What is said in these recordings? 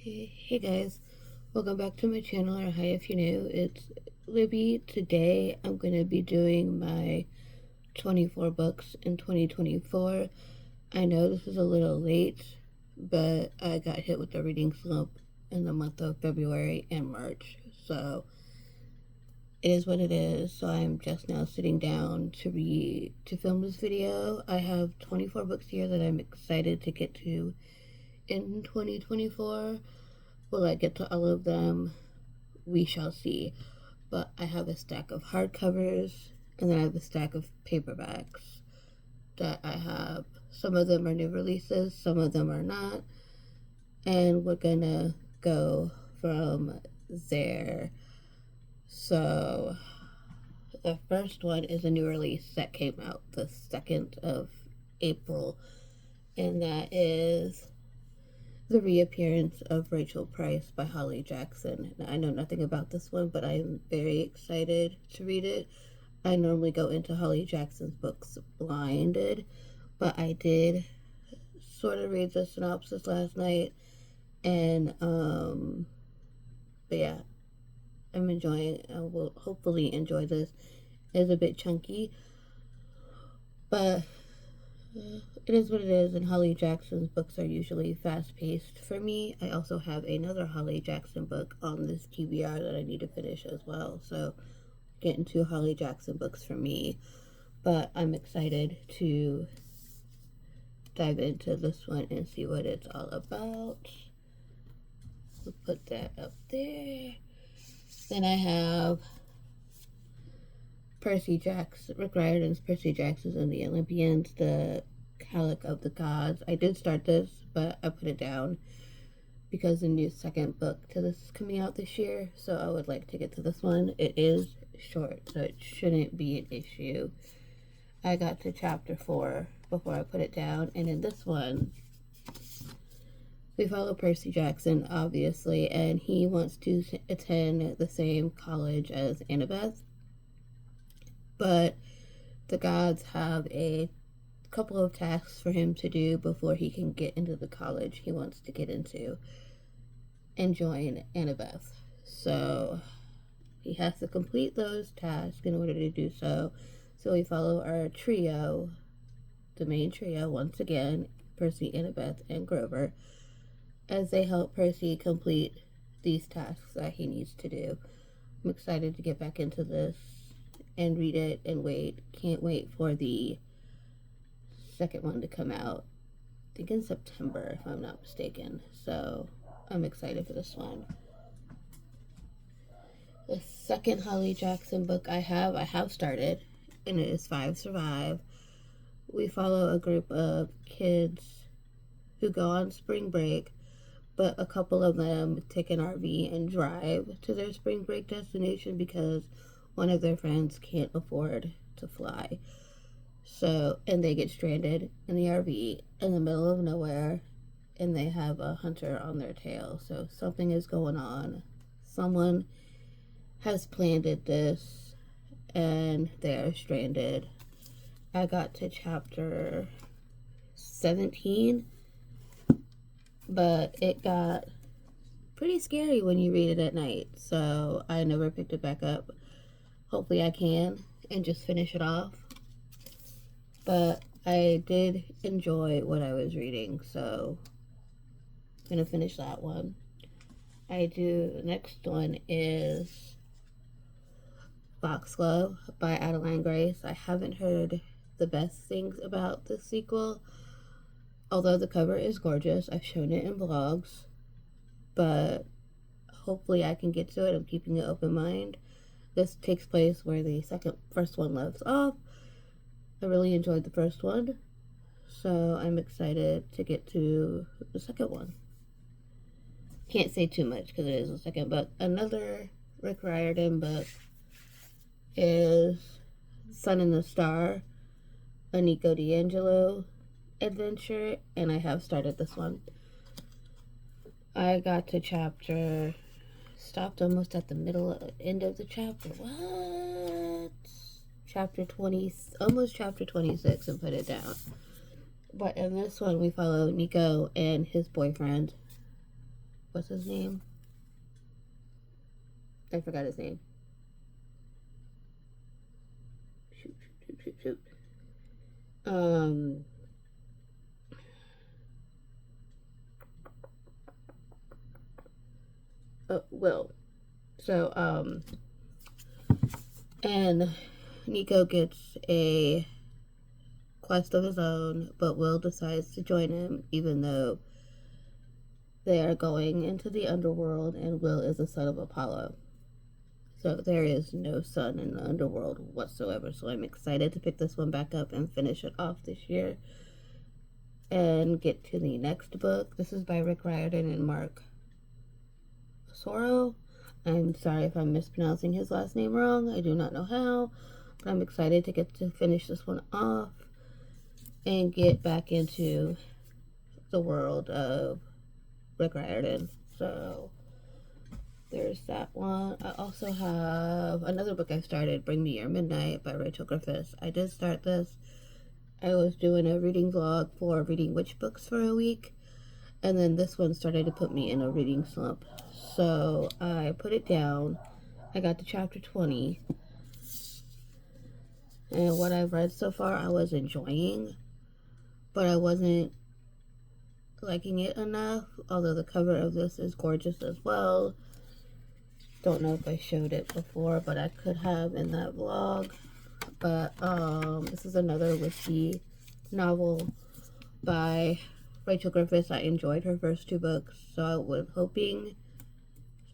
Hey guys, welcome back to my channel, or hi if you're new. It's Libby. Today I'm going to be doing my 24 books in 2024. I know this is a little late, but I got hit with a reading slump in the month of February and March, so it is what it is. So I'm just now sitting down to film this video. I have 24 books here that I'm excited to get to in 2024. Will I get to all of them? We shall see. But I have a stack of hardcovers, and then I have a stack of paperbacks that I have. Some of them are new releases, some of them are not, and we're gonna go from there. So, the first one is a new release that came out the 2nd of April, and that is The Reappearance of Rachel Price by Holly Jackson. Now, I know nothing about this one, but I am very excited to read it. I normally go into Holly Jackson's books blinded, but I did sort of read the synopsis last night, and but yeah, I'm enjoying. I will hopefully enjoy this. It's a bit chunky, but it is what it is, and Holly Jackson's books are usually fast paced for me. I also have another Holly Jackson book on this TBR that I need to finish as well, so getting two Holly Jackson books for me. But I'm excited to dive into this one and see what it's all about. We'll put that up there. Then I have Percy Jackson, Rick Riordan's Percy Jackson and the Olympians, the Calic of the Gods. I did start this, but I put it down because the new second book to this is coming out this year, so I would like to get to this one. It is short, so it shouldn't be an issue. I got to chapter 4 before I put it down, and in this one, we follow Percy Jackson, obviously, and he wants to attend the same college as Annabeth, but the gods have a couple of tasks for him to do before he can get into the college he wants to get into and join Annabeth. So he has to complete those tasks in order to do so. So we follow our trio, the main trio, once again, Percy, Annabeth, and Grover, as they help Percy complete these tasks that he needs to do. I'm excited to get back into this and read it and wait. Can't wait for the second one to come out. I think in September, if I'm not mistaken. So I'm excited for this one. The second Holly Jackson book I have started, and it is Five Survive. We follow a group of kids who go on spring break, but a couple of them take an RV and drive to their spring break destination because one of their friends can't afford to fly. So, and they get stranded in the RV in the middle of nowhere, and they have a hunter on their tail. So something is going on. Someone has planned this, and they are stranded. I got to chapter 17, but it got pretty scary when you read it at night, so I never picked it back up. Hopefully I can and just finish it off. But I did enjoy what I was reading, so I'm gonna finish that one. The next one is Foxglove by Adeline Grace. I haven't heard the best things about the sequel, although the cover is gorgeous. I've shown it in vlogs, but hopefully I can get to it. I'm keeping an open mind. This takes place where the first one left off. I really enjoyed the first one, so I'm excited to get to the second one. Can't say too much because it is the second book. Another Rick Riordan book is Sun and the Star, a Nico D'Angelo adventure, and I have started this one. I got to stopped almost at the end of the chapter. What? Chapter 20, almost chapter 26, and put it down. But in this one, we follow Nico and his boyfriend what's his name? I forgot his name. Shoot. Will. So, and Nico gets a quest of his own, but Will decides to join him, even though they are going into the underworld, and Will is the son of Apollo. So there is no sun in the underworld whatsoever. So I'm excited to pick this one back up and finish it off this year and get to the next book. This is by Rick Riordan and Mark Soro. I'm sorry if I'm mispronouncing his last name wrong. I do not know how, but I'm excited to get to finish this one off and get back into the world of Rick Riordan. So there's that one. I also have another book I started, Bring Me Your Midnight by Rachel Griffiths. I did start this. I was doing a reading vlog for reading witch books for a week, and then this one started to put me in a reading slump. So I put it down. I got to chapter 20, and what I've read so far I was enjoying, but I wasn't liking it enough, although the cover of this is gorgeous as well. Don't know if I showed it before, but I could have in that vlog. But this is another whiskey novel by Rachel Griffiths. I enjoyed her first two books, so I was hoping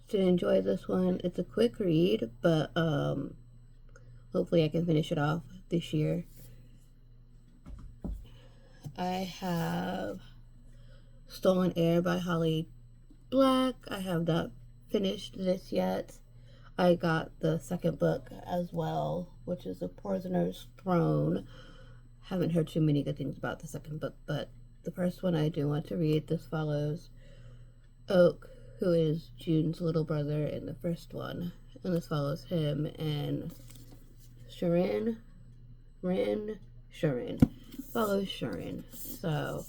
to enjoy this one. It's a quick read, but hopefully I can finish it off this year. I have Stolen Air by Holly Black. I have not finished this yet. I got the second book as well, which is The Poisoner's Throne. Haven't heard too many good things about the second book, but the first one I do want to read. This follows Oak, who is June's little brother in the first one, and this follows him and Sharon follows Sharon. So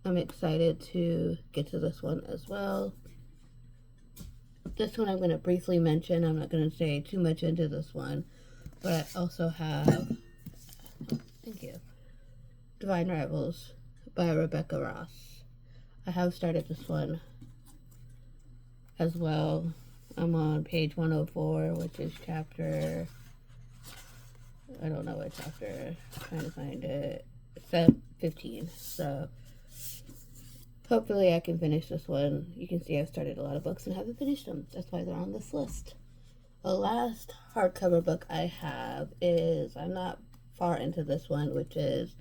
I'm excited to get to this one as well. This one I'm going to briefly mention. I'm not going to say too much into this one, but I also have, thank you, Divine Rivals by Rebecca Ross. I have started this one as well. I'm on page 104, which is chapter, I don't know what chapter, I'm trying to find it, it's 15, so hopefully I can finish this one. You can see I've started a lot of books and haven't finished them. That's why they're on this list. The last hardcover book I have is, I'm not far into this one, which is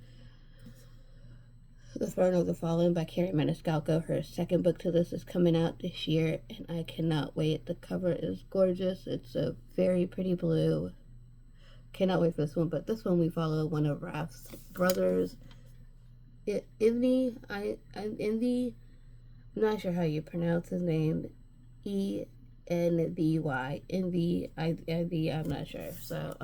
The Throne of the Fallen by Carrie Maniscalco. Her second book to this is coming out this year, and I cannot wait. The cover is gorgeous. It's a very pretty blue. Cannot wait for this one, but this one we follow one of Raph's brothers, Envy. I'm not sure how you pronounce his name. Envy. Envy. I'm not sure. So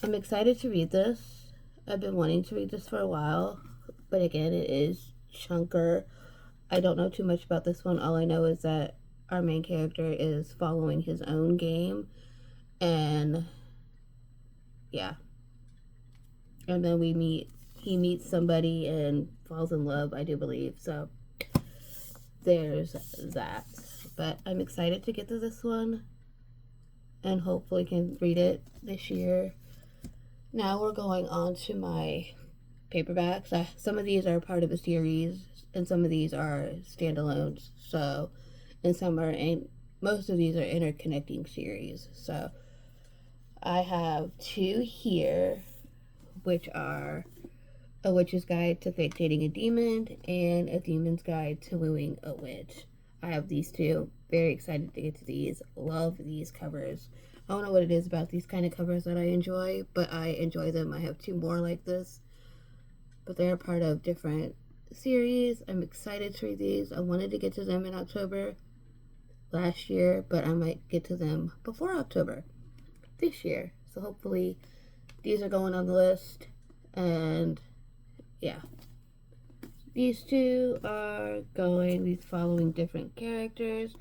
I'm excited to read this. I've been wanting to read this for a while, but again, it is chunker. I don't know too much about this one. All I know is that our main character is following his own game, and yeah, and then he meets somebody and falls in love, I do believe. So there's that. But I'm excited to get to this one and hopefully can read it this year. Now we're going on to my paperbacks. Some of these are part of a series and some of these are standalones. So, and most of these are interconnecting series. So I have two here, which are A Witch's Guide to Fake Dating a Demon and A Demon's Guide to Wooing a Witch. I have these two. Very excited to get to these. Love these covers. I don't know what it is about these kind of covers that I enjoy, but I enjoy them. I have two more like this, but they're part of different series. I'm excited to read these. I wanted to get to them in October last year, but I might get to them before October this year. So hopefully these are going on the list, and yeah, These two are these following different characters.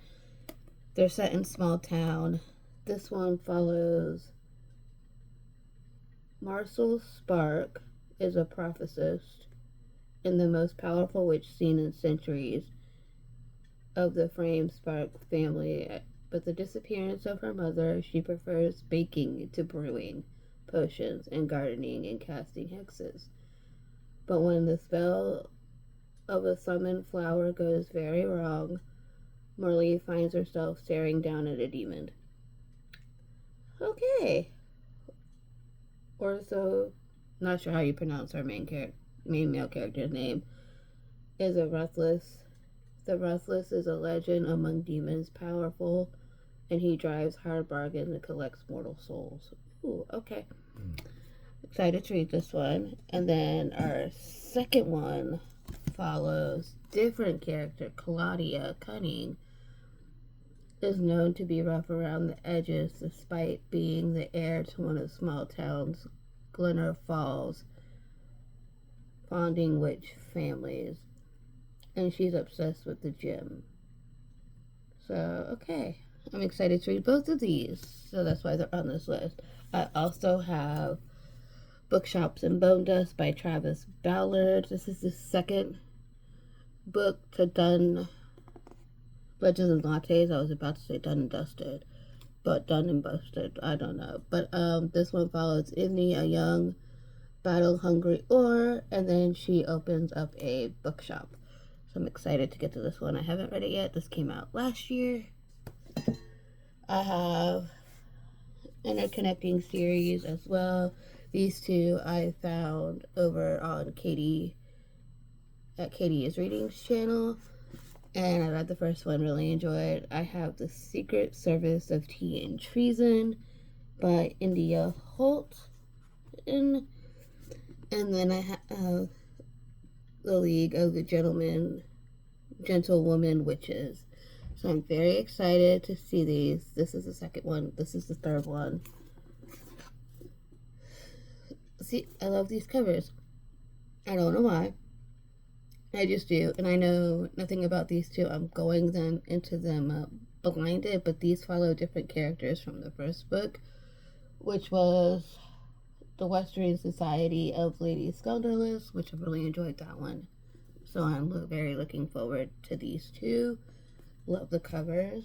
They're set in small town. This one follows Marcel Spark is a prophetess and the most powerful witch seen in centuries of the Frame Spark family. But the disappearance of her mother, she prefers baking to brewing potions and gardening and casting hexes. But when the spell of a summoned flower goes very wrong, Marley finds herself staring down at a demon. Okay. Orso, not sure how you pronounce our main male character's name, is a Ruthless. The Ruthless is a legend among demons, powerful, and he drives hard bargains and collects mortal souls. Ooh, okay. Excited to read this one. And then our second one follows different character, Claudia Cunning, is known to be rough around the edges despite being the heir to one of the small towns, Glenor Falls, founding witch families. And she's obsessed with the gym. So, okay. I'm excited to read both of these. So that's why they're on this list. I also have Bookshops and Bone Dust by Travis Ballard. This is the second book to Done Legends and Lattes. I was about to say Done and Dusted, but Done and Busted, I don't know. But this one follows Ivney, a young, battle-hungry Orr, and then she opens up a bookshop. So I'm excited to get to this one. I haven't read it yet. This came out last year. I have Interconnecting series as well. These two I found over on Katie is Readings channel, and I read the first one, really enjoyed. I have The Secret Service of Tea and Treason by India Holt, and then I have The League of the Gentlewoman Witches. So I'm very excited to see these. This is the second one. This is the third one. See, I love these covers. I don't know why. I just do. And I know nothing about these two. I'm going into them blinded, but these follow different characters from the first book, which was The Western Society of Lady Scoundreless, which I really enjoyed that one. So I'm very looking forward to these two. Love the covers.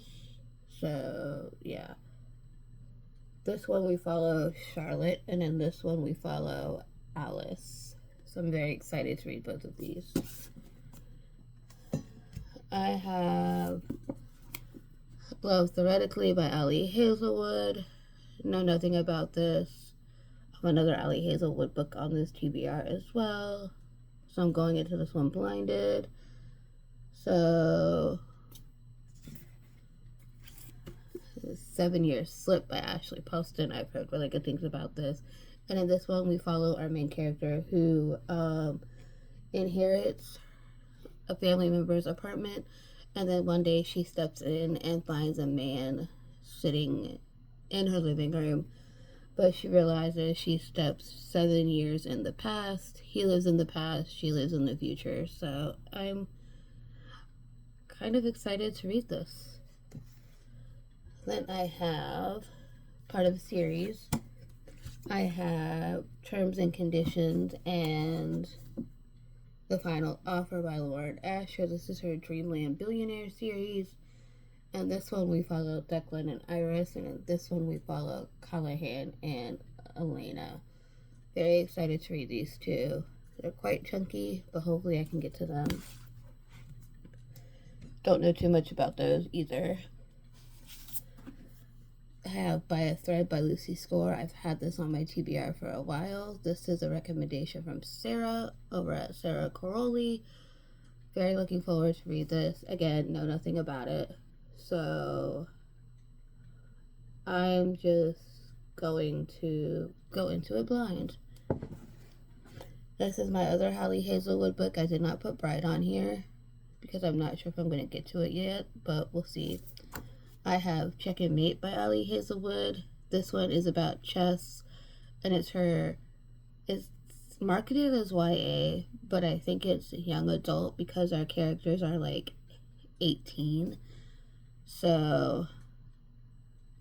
So, yeah. This one we follow Charlotte, and in this one we follow Alice. So I'm very excited to read both of these. I have Love Theoretically by Ali Hazelwood. Know nothing about this. I have another Ali Hazelwood book on this TBR as well. So I'm going into this one blinded. So 7 Years Slip by Ashley Poston. I've heard really good things about this. And in this one, we follow our main character who inherits a family member's apartment. And then one day she steps in and finds a man sitting in her living room. But she realizes she steps 7 years in the past. He lives in the past. She lives in the future. So I'm kind of excited to read this. Then I have part of a series. I have Terms and Conditions and The Final Offer by Lauren Asher. This is her Dreamland Billionaire series. And this one we follow Declan and Iris. And in this one we follow Callahan and Elena. Very excited to read these two. They're quite chunky, but hopefully I can get to them. Don't know too much about those either. I have By a Thread by Lucy Score. I've had this on my TBR for a while. This is a recommendation from Sarah over at Sarah Coroli. Very looking forward to read this. Again, know nothing about it. So I'm just going to go into it blind. This is my other Holly Hazelwood book. I did not put Bride on here because I'm not sure if I'm going to get to it yet, but we'll see. I have Check and Mate by Ali Hazelwood. This one is about chess, and it's marketed as YA, but I think it's young adult because our characters are like 18. So,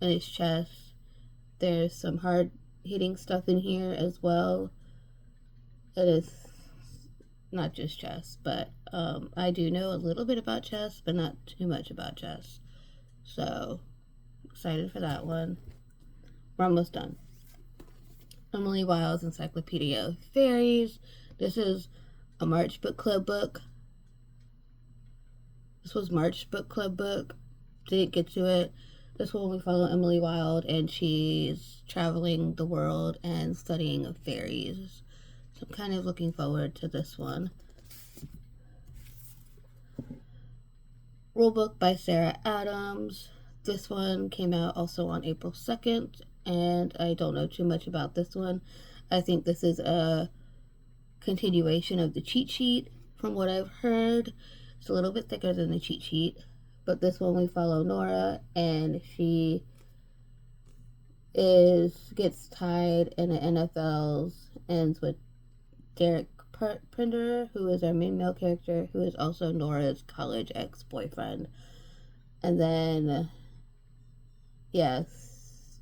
and it's chess. There's some hard hitting stuff in here as well. It is not just chess, but I do know a little bit about chess, but not too much about chess. So, excited for that one. We're almost done. Emily Wilde's Encyclopedia of Fairies. This is a March book club book. This was March book club book. Didn't get to it. This one we follow Emily Wilde, and she's traveling the world and studying fairies. So I'm kind of looking forward to this one. Rulebook by Sarah Adams. This one came out also on April 2nd, and I don't know too much about this one. I think this is a continuation of the cheat sheet from what I've heard. It's a little bit thicker than the cheat sheet, but this one we follow Nora, and she gets tied in the NFL's, ends with Derek Prinder, who is our main male character, who is also Nora's college ex-boyfriend. And then, yes,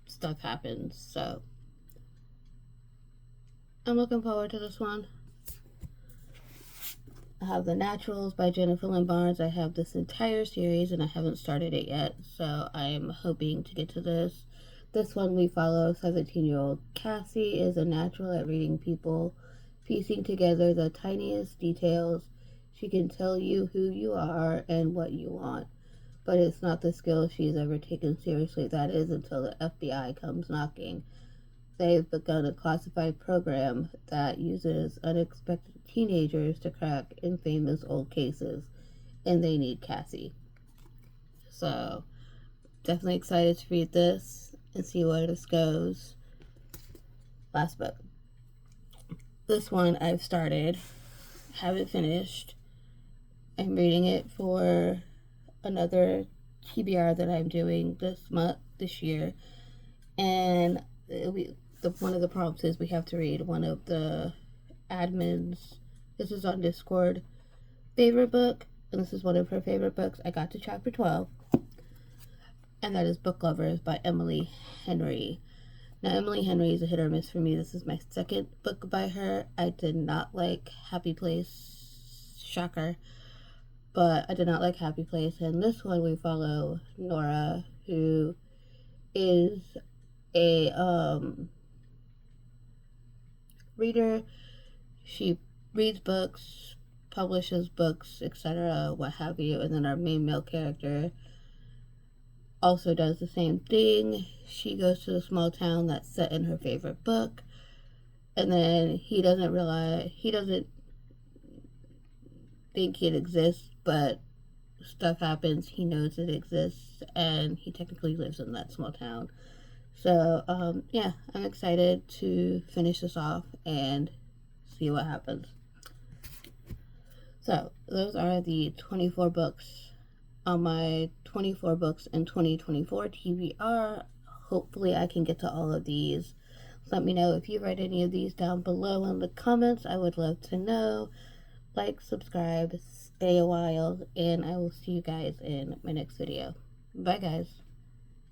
stuff happens, so I'm looking forward to this one. I have The Naturals by Jennifer Lynn Barnes. I have this entire series and I haven't started it yet, so I'm hoping to get to this. This one we follow 17-year-old Cassie is a natural at reading people, piecing together the tiniest details. She can tell you who you are and what you want, but it's not the skill she's ever taken seriously. That is until the FBI comes knocking. They've begun a classified program that uses unexpected teenagers to crack infamous old cases, and they need Cassie. So, definitely excited to read this and see where this goes. Last book. This one I've started, haven't finished. I'm reading it for another TBR that I'm doing this year, and one of the prompts is we have to read one of the admins. This is on Discord. Favorite book, and this is one of her favorite books. I got to chapter 12, and that is Book Lovers by Emily Henry. Now, Emily Henry is a hit or miss for me. This is my second book by her. I did not like Happy Place. Shocker. But I did not like Happy Place. And this one we follow Nora, who is a reader. She reads books, publishes books, etc., what have you. And then our main male character also does the same thing. She goes to the small town that's set in her favorite book, and then he doesn't think it exists, but stuff happens. He knows it exists, and he technically lives in that small town. So yeah, I'm excited to finish this off and see what happens. So those are the 24 books on my 24 books in 2024 TBR. Hopefully I can get to all of these. Let me know if you read any of these down below in the comments. I would love to know. Like, subscribe, stay a while, and I will see you guys in my next video. Bye guys.